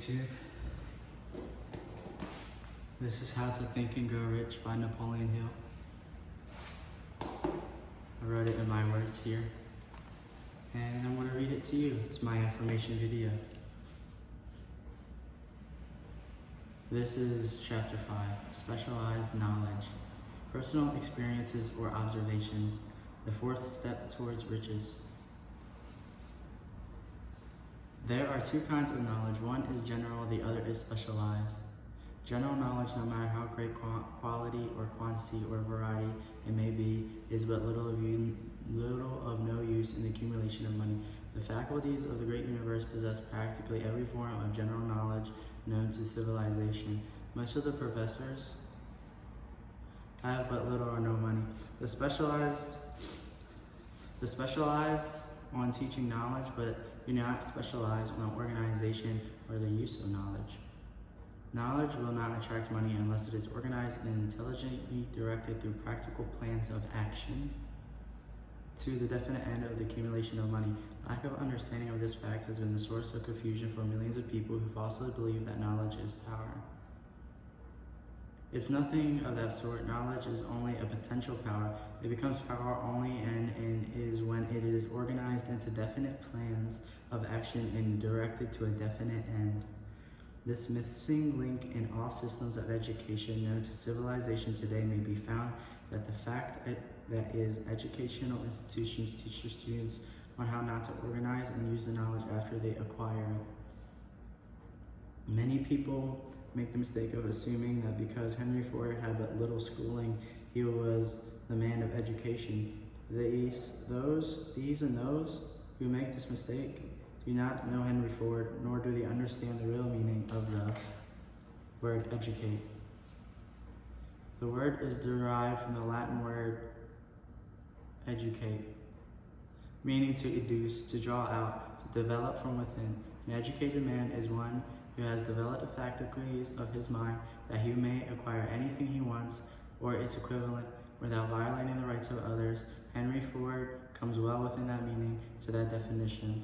YouTube. This is How to Think and Grow Rich by Napoleon Hill. I wrote it in my words here, and I'm going to read it to you. It's my affirmation video. This is Chapter 5, Specialized Knowledge, Personal Experiences or Observations, the fourth step towards riches. There are two kinds of knowledge. One is general, the other is specialized. General knowledge, no matter how great quality or quantity or variety it may be, is but little of no use in the accumulation of money. The faculties of the great universe possess practically every form of general knowledge known to civilization. Most of the professors have but little or no money. The specialized on teaching knowledge, but do not specialize on organization or the use of knowledge. Knowledge will not attract money unless it is organized and intelligently directed through practical plans of action to the definite end of the accumulation of money. Lack of understanding of this fact has been the source of confusion for millions of people who falsely believe that knowledge is power. It's nothing of that sort. Knowledge is only a potential power. It becomes power only and is when it is organized into definite plans of action and directed to a definite end. This missing link in all systems of education known to civilization today may be found that the fact that is educational institutions teach their students on how not to organize and use the knowledge after they acquire it. Many people make the mistake of assuming that because Henry Ford had but little schooling, he was the man of education. These and those who make this mistake do not know Henry Ford, nor do they understand the real meaning of the word educate. The word is derived from the Latin word educate, meaning to educe, to draw out, to develop from within. An educated man is one who has developed the faculties of his mind that he may acquire anything he wants or its equivalent without violating the rights of others. Henry Ford comes well within that meaning to that definition.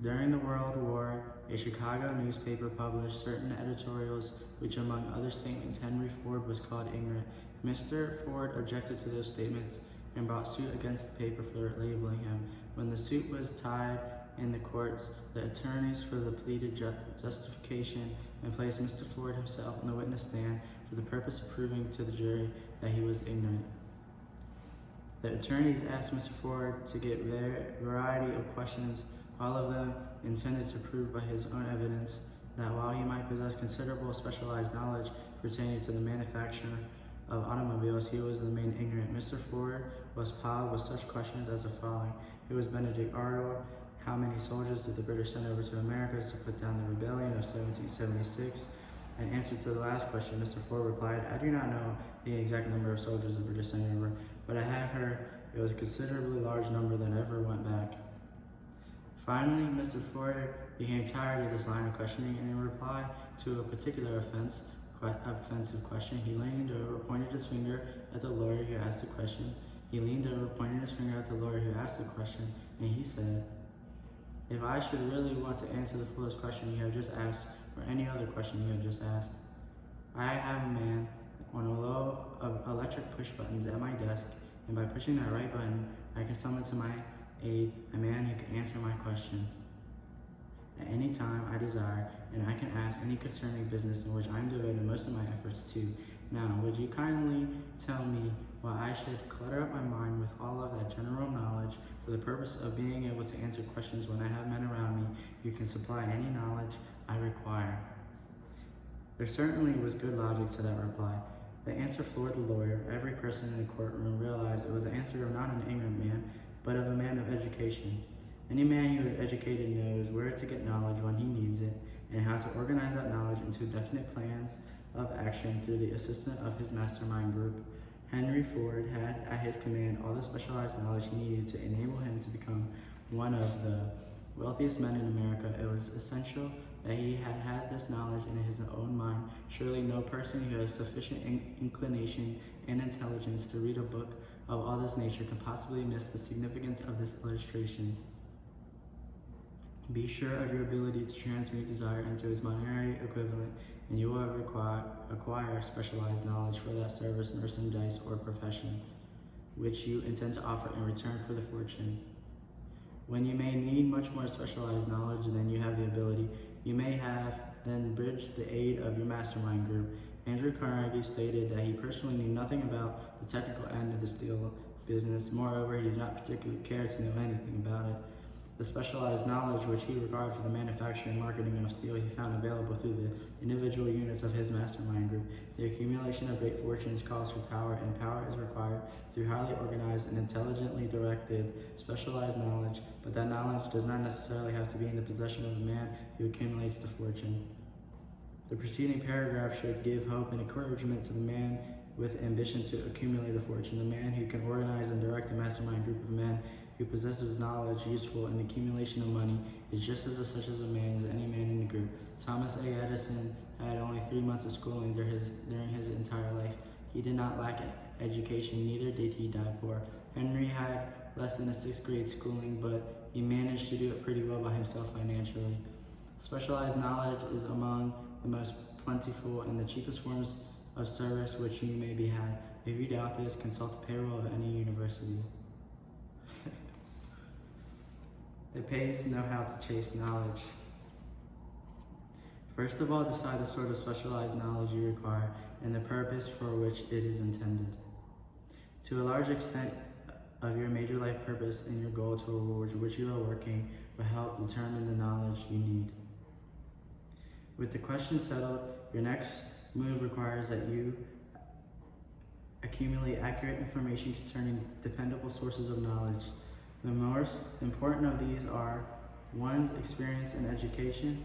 During the World War, a Chicago newspaper published certain editorials which, among other statements, Henry Ford was called ignorant. Mr. Ford objected to those statements and brought suit against the paper for labeling him. When the suit was tried in the courts, the attorneys for the pleaded justification and placed Mr. Ford himself on the witness stand for the purpose of proving to the jury that he was ignorant. The attorneys asked Mr. Ford to get a variety of questions, all of them intended to prove by his own evidence that while he might possess considerable specialized knowledge pertaining to the manufacture of automobiles, he was the main ignorant. Mr. Ford was plied with such questions as the following. Who was Benedict Arnold? How many soldiers did the British send over to America to put down the rebellion of 1776? In answer to the last question, Mr. Ford replied, I do not know the exact number of soldiers the British sent over, but I have heard it was a considerably large number that ever went back. Finally, Mr. Ford became tired of this line of questioning, and in reply to a particular offensive question, he leaned over, pointed his finger at the lawyer who asked the question. He leaned over, pointed his finger at the lawyer who asked the question, and he said, if I should really want to answer the foolish question you have just asked, or any other question you have just asked, I have a man on a row of electric push buttons at my desk, and by pushing that right button, I can summon to my aid a man who can answer my question at any time I desire, and I can ask any concerning business in which I am devoting most of my efforts to. Now, would you kindly tell me why I should clutter up my mind with all of that general knowledge for the purpose of being able to answer questions when I have men around me who can supply any knowledge I require? There certainly was good logic to that reply. The answer floored the lawyer. Every person in the courtroom realized it was the answer of not an ignorant man, but of a man of education. Any man who is educated knows where to get knowledge when he needs it, and how to organize that knowledge into definite plans of action through the assistance of his mastermind group. Henry Ford had at his command all the specialized knowledge he needed to enable him to become one of the wealthiest men in America. It was essential that he had this knowledge in his own mind. Surely no person who has sufficient inclination and intelligence to read a book of all this nature can possibly miss the significance of this illustration. Be sure of your ability to transmute desire into its monetary equivalent, and you will acquire specialized knowledge for that service, merchandise, or profession, which you intend to offer in return for the fortune. When you may need much more specialized knowledge than you have the ability, you may have then bridged the aid of your mastermind group. Andrew Carnegie stated that he personally knew nothing about the technical end of the steel business. Moreover, he did not particularly care to know anything about it. The specialized knowledge which he required for the manufacture and marketing of steel he found available through the individual units of his mastermind group. The accumulation of great fortunes calls for power, and power is required through highly organized and intelligently directed specialized knowledge, but that knowledge does not necessarily have to be in the possession of the man who accumulates the fortune. The preceding paragraph should give hope and encouragement to the man with ambition to accumulate a fortune. The man who can organize and direct a mastermind group of men who possesses knowledge useful in the accumulation of money is just as such as a man as any man in the group. Thomas A. Edison had only 3 months of schooling during his entire life. He did not lack education, neither did he die poor. Henry had less than a 6th grade schooling, but he managed to do it pretty well by himself financially. Specialized knowledge is among the most plentiful and the cheapest forms of service which you may be had. If you doubt this, consult the payroll of any university. It pays to know how to chase knowledge. First of all, decide the sort of specialized knowledge you require and the purpose for which it is intended. To a large extent of your major life purpose and your goal towards which you are working will help determine the knowledge you need. With the question settled, your next move requires that you accumulate accurate information concerning dependable sources of knowledge. The most important of these are one's experience and education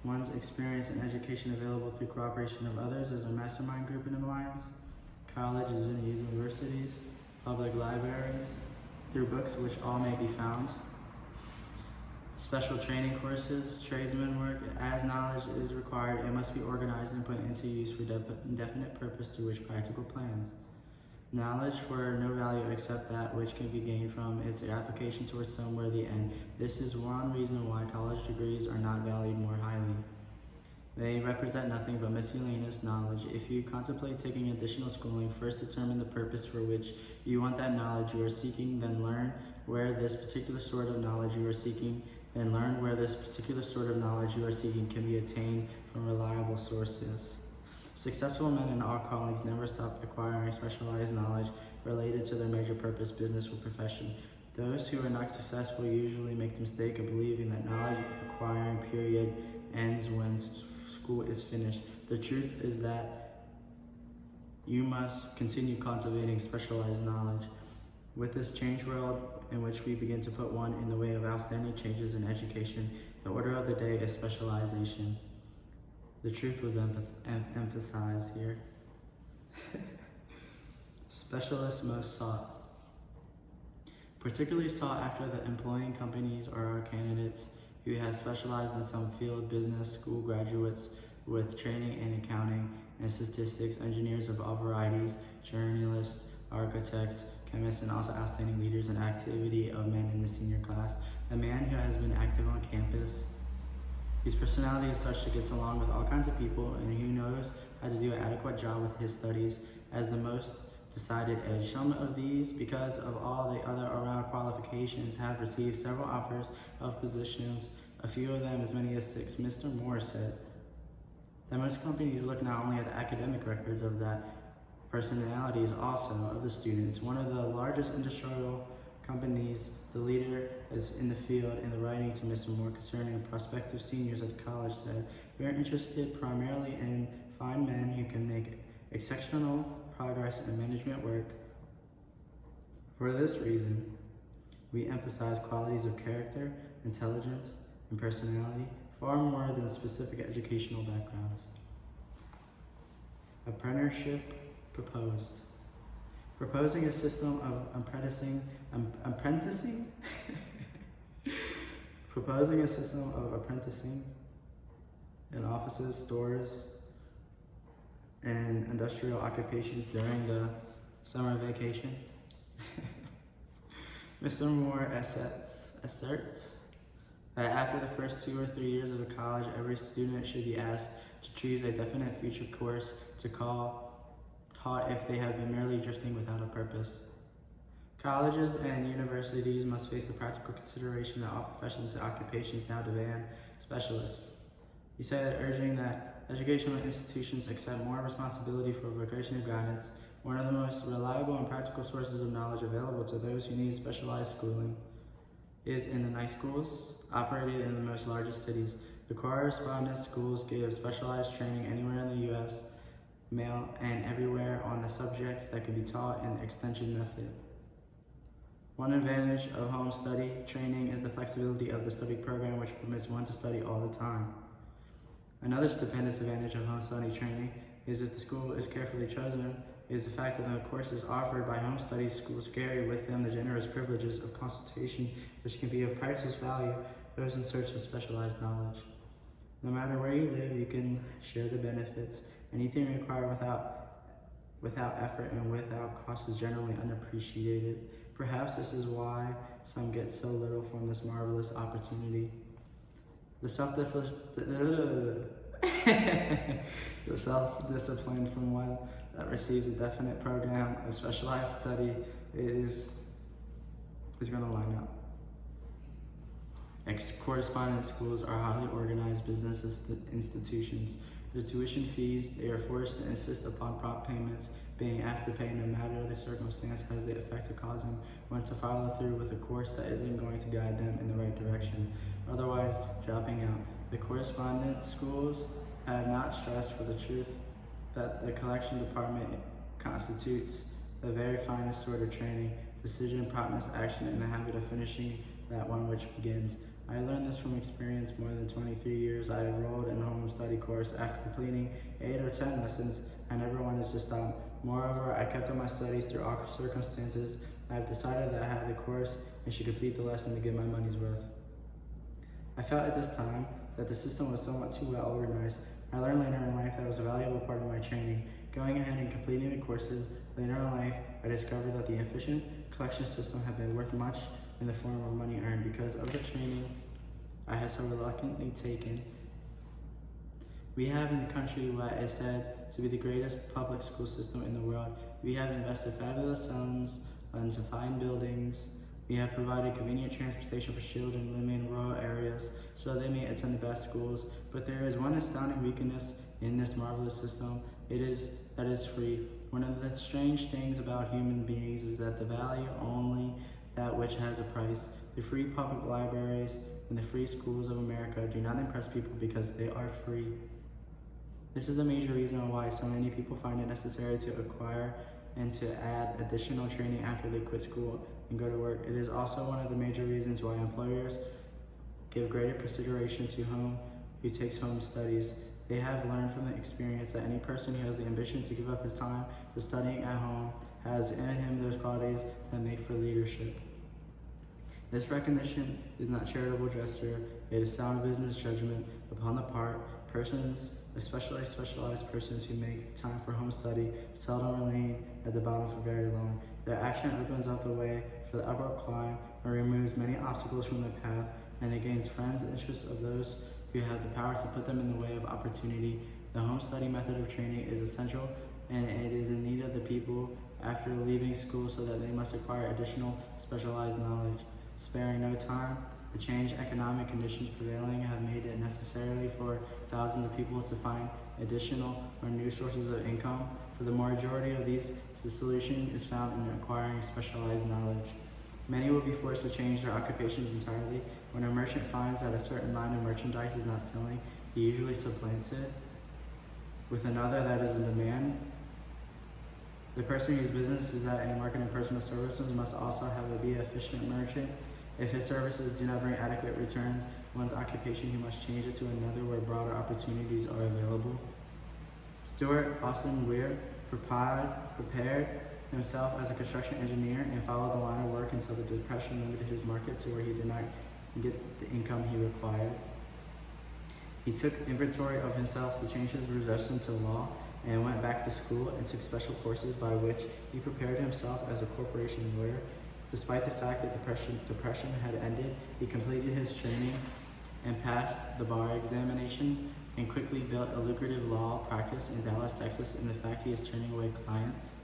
available through cooperation of others as a mastermind group and alliance, colleges and universities, public libraries, through books which all may be found, special training courses, tradesman work. As knowledge is required, it must be organized and put into use for definite purpose through which practical plans. Knowledge for no value except that which can be gained from its application towards some worthy end. This is one reason why college degrees are not valued more highly. They represent nothing but miscellaneous knowledge. If you contemplate taking additional schooling, first determine the purpose for which you want that knowledge you are seeking, then learn where this particular sort of knowledge you are seeking can be attained from reliable sources. Successful men in all callings never stop acquiring specialized knowledge related to their major purpose, business, or profession. Those who are not successful usually make the mistake of believing that knowledge acquiring period ends when school is finished. The truth is that you must continue cultivating specialized knowledge. With this changed world in which we begin to put one in the way of outstanding changes in education, the order of the day is specialization. The truth was emphasized here. Specialists most sought. Particularly sought after the employing companies are our candidates who have specialized in some field, business school graduates with training in accounting and statistics, engineers of all varieties, journalists, architects, chemists, and also outstanding leaders and activity of men in the senior class. The man who has been active on campus, whose personality is such that gets along with all kinds of people and who knows how to do an adequate job with his studies as the most decided edge. Some of these, because of all the other around qualifications, have received several offers of positions, a few of them as many as 6. Mr. Moore said that most companies look not only at the academic records of that personalities also of the students. One of the largest industrial companies, the leader is in the field in the writing to Mr. Moore concerning prospective seniors at the college said, "We are interested primarily in fine men who can make exceptional progress in management work. For this reason, we emphasize qualities of character, intelligence, and personality far more than specific educational backgrounds." Apprenticeship proposed. Proposing a system of apprenticing in offices, stores, and industrial occupations during the summer vacation. Mr. Moore asserts that after the first 2 or 3 years of college, every student should be asked to choose a definite future course to call hot if they have been merely drifting without a purpose. Colleges and universities must face the practical consideration that all professions and occupations now demand specialists. He said, urging that educational institutions accept more responsibility for vocational guidance, one of the most reliable and practical sources of knowledge available to those who need specialized schooling is in the night schools operated in the most largest cities. The correspondence schools give specialized training anywhere in the U.S., mail, and everywhere on the subjects that can be taught in the extension method. One advantage of home study training is the flexibility of the study program, which permits one to study all the time. Another stupendous advantage of home study training is if the school is carefully chosen, is the fact that the courses offered by home study schools carry with them the generous privileges of consultation, which can be of priceless value to those in search of specialized knowledge. No matter where you live, you can share the benefits. Anything required without effort and without cost is generally unappreciated. Perhaps this is why some get so little from this marvelous opportunity. The self-discipline from one that receives a definite program of specialized study is going to line up. Correspondence schools are highly organized business institutions. Their tuition fees, they are forced to insist upon prompt payments. Being asked to pay no matter the circumstance has the effect of causing one to follow through with a course that isn't going to guide them in the right direction, otherwise dropping out. The correspondence schools have not stressed for the truth that the collection department constitutes the very finest sort of training, decision, promptness, action, and the habit of finishing that one which begins. I learned this from experience. More than 23 years I enrolled in a home study course. After completing 8 or 10 lessons, I never wanted to stop. Moreover, I kept up my studies through awkward circumstances. I have decided that I had the course and should complete the lesson to get my money's worth. I felt at this time that the system was somewhat too well organized. I learned later in life that it was a valuable part of my training. Going ahead and completing the courses, later in life, I discovered that the efficient collection system had been worth much in the form of money earned because of the training I had so reluctantly taken. We have in the country what is said to be the greatest public school system in the world. We have invested fabulous sums into fine buildings. We have provided convenient transportation for children living in rural areas so they may attend the best schools. But there is one astounding weakness in this marvelous system. It is that it is free. One of the strange things about human beings is that they value only that which has a price. The free public libraries and the free schools of America do not impress people because they are free. This is a major reason why so many people find it necessary to acquire and to add additional training after they quit school and go to work. It is also one of the major reasons why employers give greater consideration to who takes home studies. They have learned from the experience that any person who has the ambition to give up his time to studying at home has in him those qualities that make for leadership. This recognition is not charitable gesture, it is sound business judgment upon the part persons, especially specialized persons who make time for home study, seldom remain at the bottom for very long. Their action opens up the way for the upward climb and removes many obstacles from the path, and it gains friends and interests of those who have the power to put them in the way of opportunity. The home study method of training is essential, and it is in need of the people after leaving school so that they must acquire additional specialized knowledge. Sparing no time, the changed economic conditions prevailing have made it necessary for thousands of people to find additional or new sources of income. For the majority of these, the solution is found in acquiring specialized knowledge. Many will be forced to change their occupations entirely. When a merchant finds that a certain line of merchandise is not selling, he usually supplants it with another that is in demand. The person whose business is that in marketing personal services must also be an efficient merchant. If his services do not bring adequate returns, one's occupation, he must change it to another where broader opportunities are available. Stuart Austin Weir prepared himself as a construction engineer and followed the line of work until the Depression limited his market to where he did not get the income he required. He took inventory of himself to change his profession to law and went back to school and took special courses by which he prepared himself as a corporation lawyer. Despite the fact that depression had ended, he completed his training and passed the bar examination and quickly built a lucrative law practice in Dallas, Texas, in the fact he is turning away clients.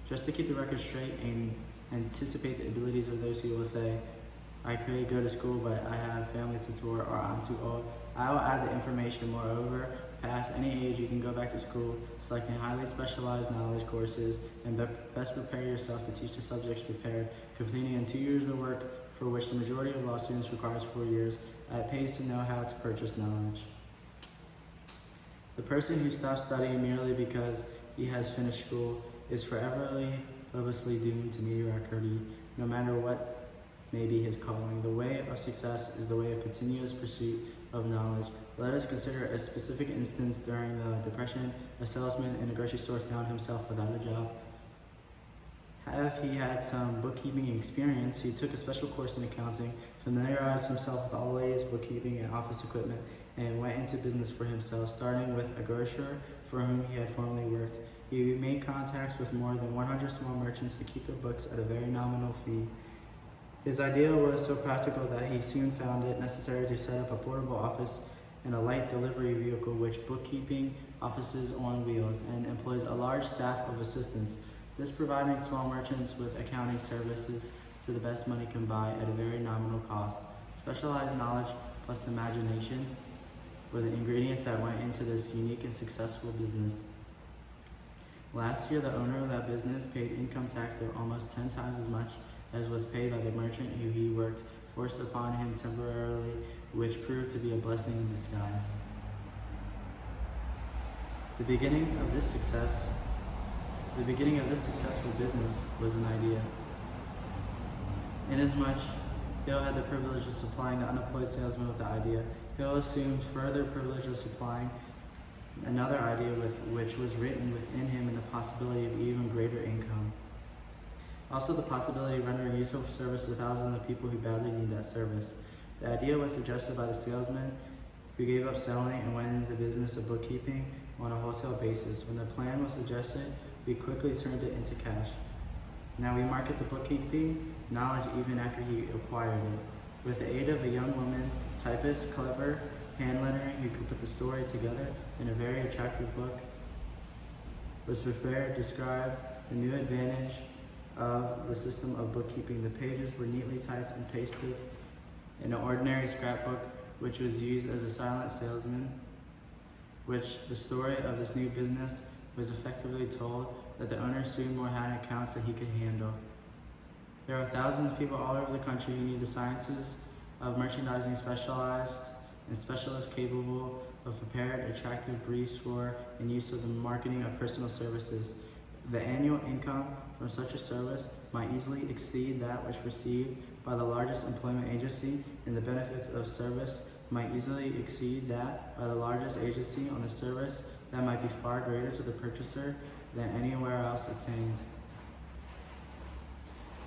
Just to keep the record straight and anticipate the abilities of those who will say, I could go to school, but I have family to support, or I'm too old. I will add the information. Moreover, past any age, you can go back to school, selecting highly specialized knowledge courses, and best prepare yourself to teach the subjects prepared, completing in 2 years of work, for which the majority of law students requires 4 years. It pays to know how to purchase knowledge. The person who stops studying merely because he has finished school is forever hopelessly doomed to mediocrity, no matter what may be his calling. The way of success is the way of continuous pursuit of knowledge. Let us consider a specific instance. During the Depression, a salesman in a grocery store found himself without a job. If he had some bookkeeping experience, he took a special course in accounting, familiarized himself with all the latest bookkeeping and office equipment, and went into business for himself, starting with a grocer for whom he had formerly worked. He made contacts with more than 100 small merchants to keep their books at a very nominal fee. His idea was so practical that he soon found it necessary to set up a portable office and a light delivery vehicle, which bookkeeping offices on wheels, and employs a large staff of assistants. This providing small merchants with accounting services to the best money can buy at a very nominal cost. Specialized knowledge plus imagination were the ingredients that went into this unique and successful business. Last year, the owner of that business paid income tax of almost 10 times as much as was paid by the merchant who he worked, forced upon him temporarily, which proved to be a blessing in disguise. The beginning of this successful business was an idea. Inasmuch Hill had the privilege of supplying the unemployed salesman with the idea, Hill assumed further privilege of supplying another idea which was written within him, and the possibility of even greater income. Also, the possibility of rendering useful service to thousands of people who badly need that service. The idea was suggested by the salesman, who gave up selling and went into the business of bookkeeping on a wholesale basis. When the plan was suggested, we quickly turned it into cash. Now we market the bookkeeping knowledge even after he acquired it. With the aid of a young woman, typist, clever, hand lettering, who could put the story together in a very attractive book, was prepared, described the new advantage of the system of bookkeeping. The pages were neatly typed and pasted in an ordinary scrapbook, which was used as a silent salesman, which the story of this new business was effectively told, that the owner soon more had accounts that he could handle. There are thousands of people all over the country who need the sciences of merchandising specialists capable of prepared, attractive briefs for and use of the marketing of personal services. The annual income from such a service might easily exceed that which received by the largest employment agency, and the benefits of service might easily exceed that by the largest agency on a service that might be far greater to the purchaser than anywhere else obtained.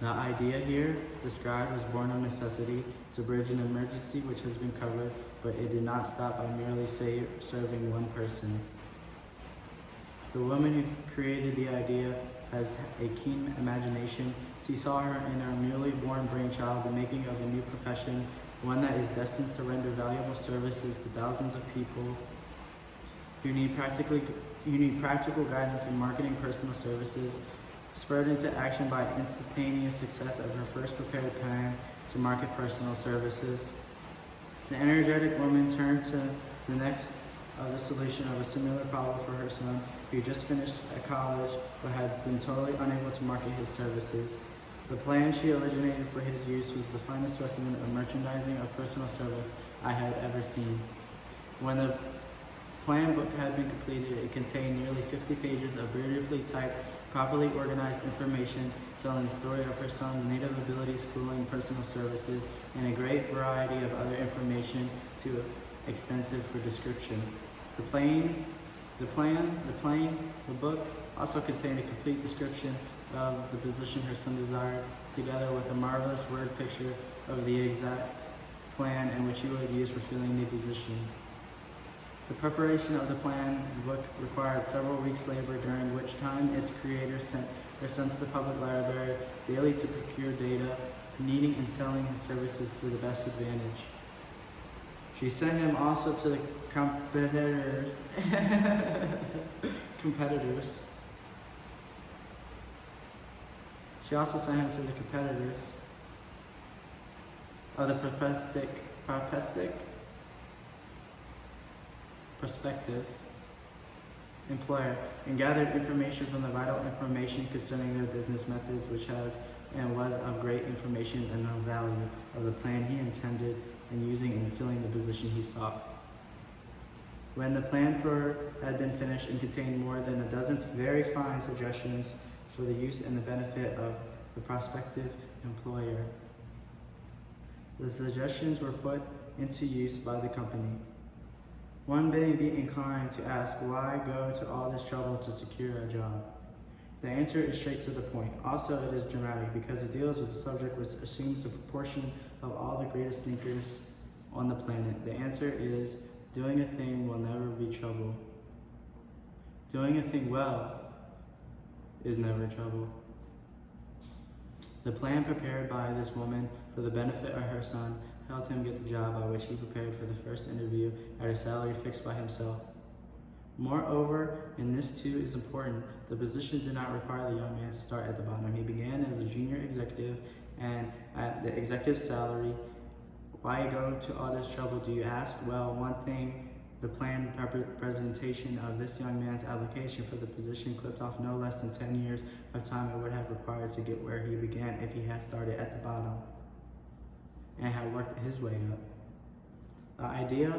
The idea here described was born of necessity to bridge an emergency which has been covered, but it did not stop by merely serving one person. The woman who created the idea has a keen imagination. She saw her in her newly born brainchild the making of a new profession, one that is destined to render valuable services to thousands of people who need practical guidance in marketing personal services, spurred into action by instantaneous success of her first prepared plan to market personal services. The energetic woman turned to the next of the solution of a similar problem for her son, who just finished at college but had been totally unable to market his services. The plan she originated for his use was the finest specimen of merchandising of personal service I had ever seen. When the plan book had been completed, it contained nearly 50 pages of beautifully typed, properly organized information telling the story of her son's native ability, schooling, personal services, and a great variety of other information too extensive for description. The book also contained a complete description of the position her son desired, together with a marvelous word picture of the exact plan in which he would use for filling the position. The preparation of the plan book required several weeks' labor, during which time its creators sent their son to the public library daily to procure data, needing and selling his services to the best advantage. She sent him also to the competitors. competitors. She also sent him to the competitors of the prospective employer and gathered information from the vital information concerning their business methods, which has and was of great information and of value of the plan he intended in using in filling the position he sought. When the plan had been finished and contained more than a dozen very fine suggestions for the use and the benefit of the prospective employer, the suggestions were put into use by the company. One may be inclined to ask, why go to all this trouble to secure a job? The answer is straight to the point. Also, it is dramatic because it deals with a subject which assumes the proportion of all the greatest thinkers on the planet. The answer is, doing a thing will never be trouble. Doing a thing well is never trouble. The plan prepared by this woman for the benefit of her son helped him get the job by which he prepared for the first interview at a salary fixed by himself. Moreover, and this too is important, the position did not require the young man to start at the bottom. He began as a junior executive and at the executive salary. Why go to all this trouble, do you ask? Well, one thing, the planned presentation of this young man's application for the position clipped off no less than 10 years of time it would have required to get where he began if he had started at the bottom and had worked his way up. The idea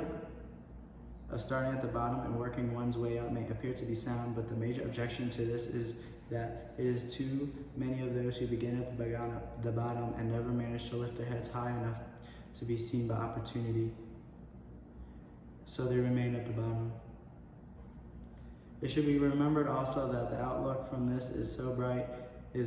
of starting at the bottom and working one's way up may appear to be sound, but the major objection to this is that it is too many of those who begin at the bottom and never manage to lift their heads high enough to be seen by opportunity, so they remain at the bottom. It should be remembered also that the outlook from this is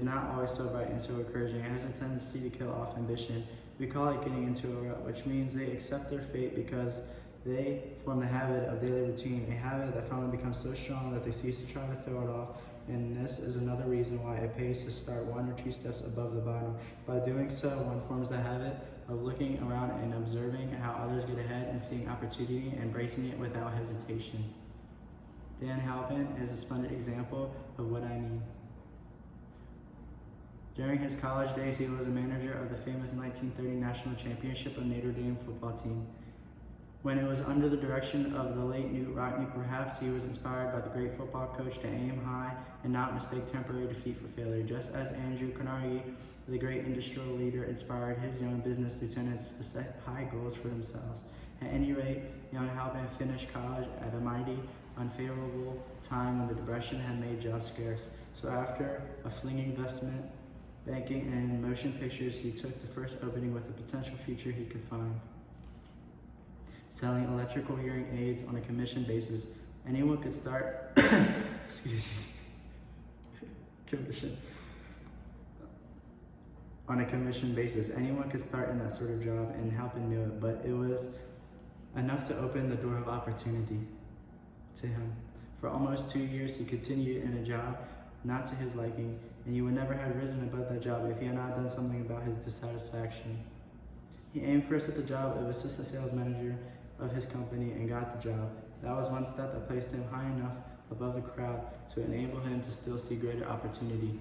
not always so bright and so encouraging. It has a tendency to kill off ambition. We call it getting into a rut, which means they accept their fate because they form the habit of daily routine, a habit that finally becomes so strong that they cease to try to throw it off. And this is another reason why it pays to start 1 or 2 steps above the bottom. By doing so, one forms the habit of looking around and observing how others get ahead and seeing opportunity and embracing it without hesitation. Dan Halpin is a splendid example of what I mean. During his college days, he was a manager of the famous 1930 national championship of Notre Dame football team. When it was under the direction of the late Knute Rockne, perhaps he was inspired by the great football coach to aim high and not mistake temporary defeat for failure, just as Andrew Carnegie, the great industrial leader, inspired his young business lieutenants to set high goals for themselves. At any rate, young Halpin finished college at a mighty unfavorable time when the Depression had made jobs scarce. So after a fling investment, banking, and motion pictures, he took the first opening with a potential future he could find. Selling electrical hearing aids on a commission basis. Anyone could start, on a commission basis. Anyone could start in that sort of job, and Halpin knew it, but it was enough to open the door of opportunity to him. For almost 2 years, he continued in a job not to his liking, and he would never have risen above that job if he had not done something about his dissatisfaction. He aimed first at the job of assistant sales manager of his company and got the job. That was one step that placed him high enough above the crowd to enable him to still see greater opportunity.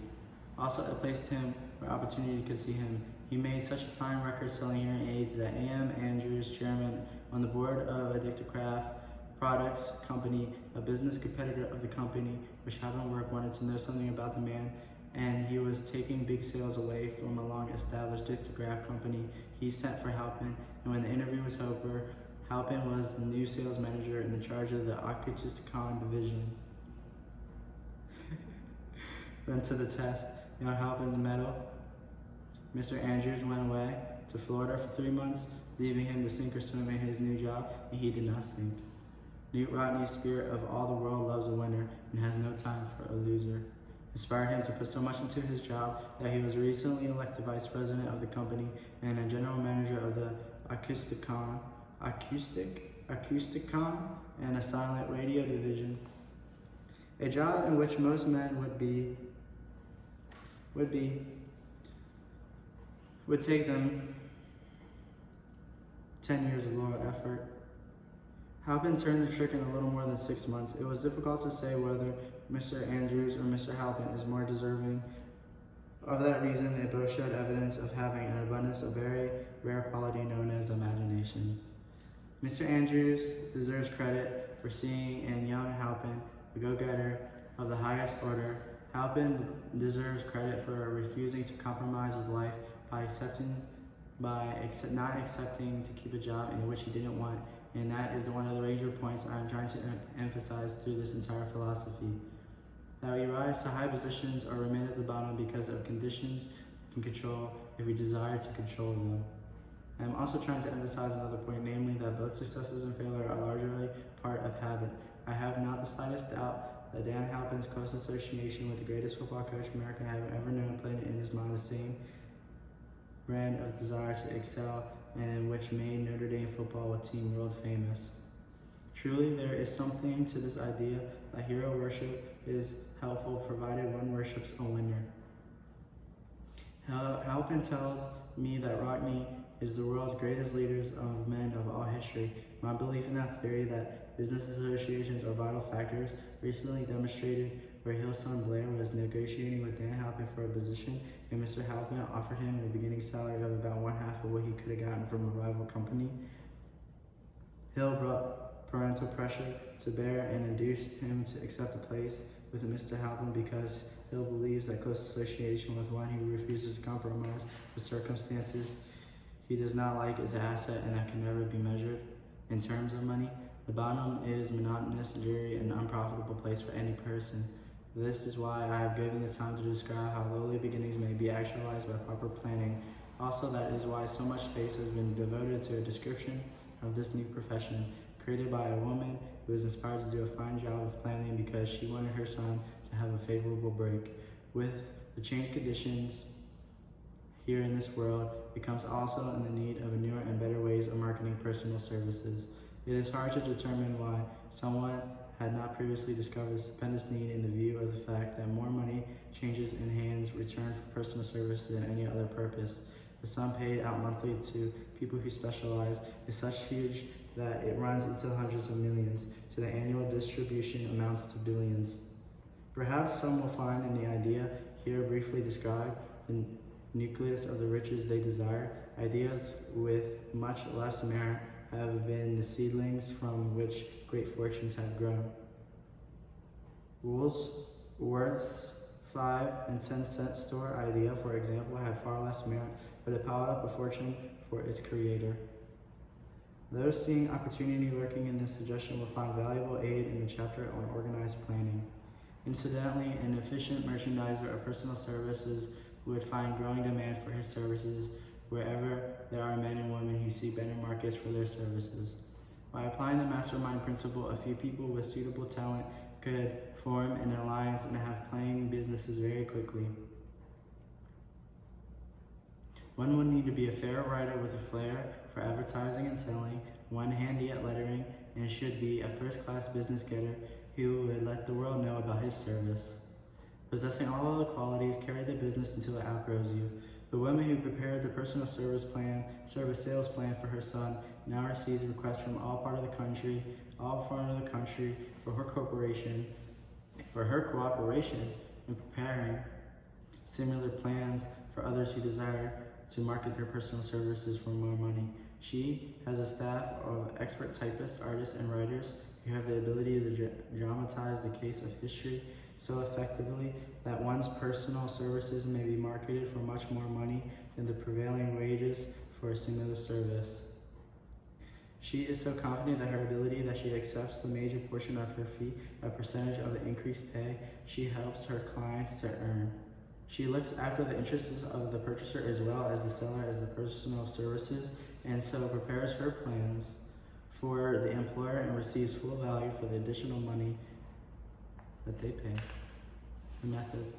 Also, it placed him where opportunity could see him. He made such a fine record selling hearing aids that A.M. Andrews, chairman on the board of Addictocraft Products Company, a business competitor of the company, which Halpin worked, wanted to know something about the man, and he was taking big sales away from a long-established Addictocraft company. He sent for Halpin, and when the interview was over, Halpin was the new sales manager in charge of the Acousticon division. Then to the test, young Halpin's medal. Mr. Andrews went away to Florida for 3 months, leaving him to sink or swim in his new job, and he did not sink. Knute Rockne's spirit of all the world loves a winner and has no time for a loser inspired him to put so much into his job that he was recently elected vice president of the company and a general manager of the Acousticon and a silent radio division. A job in which most men would take them 10 years of loyal effort. Halpin turned the trick in a little more than 6 months. It was difficult to say whether Mr. Andrews or Mr. Halpin is more deserving. Of that reason, they both showed evidence of having an abundance of very rare quality known as imagination. Mr. Andrews deserves credit for seeing in young Halpin a go-getter of the highest order. Halpin deserves credit for refusing to compromise with life by not accepting to keep a job in which he didn't want, and that is one of the major points I'm trying to emphasize through this entire philosophy. That we rise to high positions or remain at the bottom because of conditions we can control if we desire to control them. I'm also trying to emphasize another point, namely that both successes and failure are largely part of habit. I have not the slightest doubt that Dan Halpin's close association with the greatest football coach America have ever known played in his mind the same brand of desire to excel and which made Notre Dame football team world famous. Truly, there is something to this idea that hero worship is helpful provided one worships a winner. Halpin tells me that Rockne is the world's greatest leaders of men of all history. My belief in that theory that business associations are vital factors recently demonstrated where Hill's son Blair was negotiating with Dan Halpin for a position, and Mr. Halpin offered him a beginning salary of about one-half of what he could have gotten from a rival company. Hill brought parental pressure to bear and induced him to accept a place with Mr. Halpin because Hill believes that close association with one who refuses to compromise with circumstances he does not like is an asset and that can never be measured in terms of money. The bottom is monotonous, dreary, and unprofitable place for any person. This is why I have given the time to describe how lowly beginnings may be actualized by proper planning. Also, that is why so much space has been devoted to a description of this new profession, created by a woman who was inspired to do a fine job of planning because she wanted her son to have a favorable break. With the changed conditions here in this world, it comes also in the need of newer and better ways of marketing personal services. It is hard to determine why someone had not previously discovered the stupendous need in the view of the fact that more money changes in hands return for personal service than any other purpose. The sum paid out monthly to people who specialize is such huge that it runs into the hundreds of millions, so the annual distribution amounts to billions. Perhaps some will find in the idea here briefly described the nucleus of the riches they desire. Ideas with much less merit have been the seedlings from which great fortunes have grown. Woolworth's 5 and 10 cent store idea, for example, had far less merit, but it piled up a fortune for its creator. Those seeing opportunity lurking in this suggestion will find valuable aid in the chapter on organized planning. Incidentally, an efficient merchandiser of personal services would find growing demand for his services wherever there are men and women who see better markets for their services. By applying the mastermind principle, a few people with suitable talent could form an alliance and have playing businesses very quickly. One would need to be a fair writer with a flair for advertising and selling, one handy at lettering, and should be a first-class business getter who would let the world know about his service. Possessing all other qualities, carry the business until it outgrows you. The woman who prepared the personal service sales plan for her son now receives requests from all part of the country for her cooperation in preparing similar plans for others who desire to market their personal services for more money. She has a staff of expert typists, artists, and writers who have the ability to dramatize the case of history so effectively that one's personal services may be marketed for much more money than the prevailing wages for a similar service. She is so confident that her ability that she accepts the major portion of her fee, a percentage of the increased pay she helps her clients to earn. She looks after the interests of the purchaser as well as the seller as the personal services, and so prepares her plans for the employer and receives full value for the additional money that they pay. The method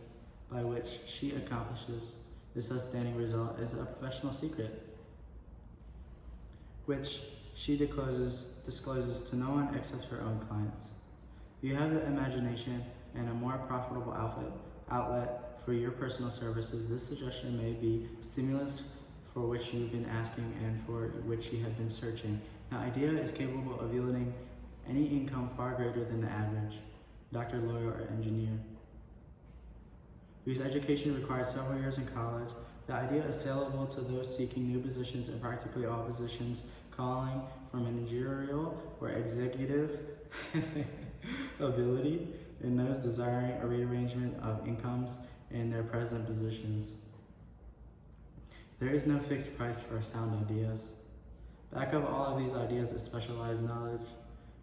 by which she accomplishes this outstanding result is a professional secret, which she discloses to no one except her own clients. You have the imagination and a more profitable outlet for your personal services. This suggestion may be stimulus for which you've been asking and for which you have been searching. Now, idea is capable of yielding any income far greater than the average, doctor, lawyer, or engineer, whose education requires several years in college. The idea is saleable to those seeking new positions in practically all positions, calling for managerial or executive ability, and those desiring a rearrangement of incomes in their present positions. There is no fixed price for sound ideas. Back of all of these ideas is specialized knowledge.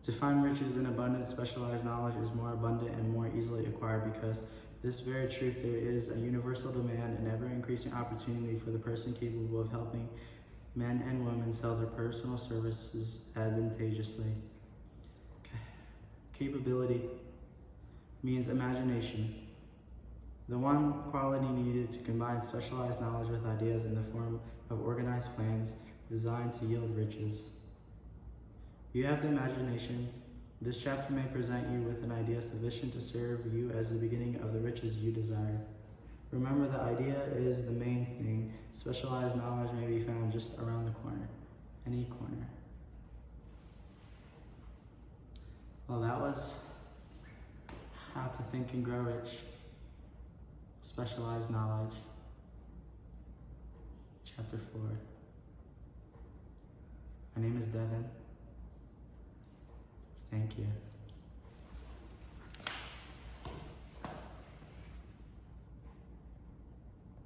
To find riches in abundance, specialized knowledge is more abundant and more easily acquired because this very truth, there is a universal demand and ever-increasing opportunity for the person capable of helping men and women sell their personal services advantageously. Capability means imagination, the one quality needed to combine specialized knowledge with ideas in the form of organized plans designed to yield riches. You have the imagination. This chapter may present you with an idea sufficient to serve you as the beginning of the riches you desire. Remember, the idea is the main thing. Specialized knowledge may be found just around the corner, any corner. Well, that was How to Think and Grow Rich. Specialized knowledge. Chapter 4. My name is Devin. Thank you.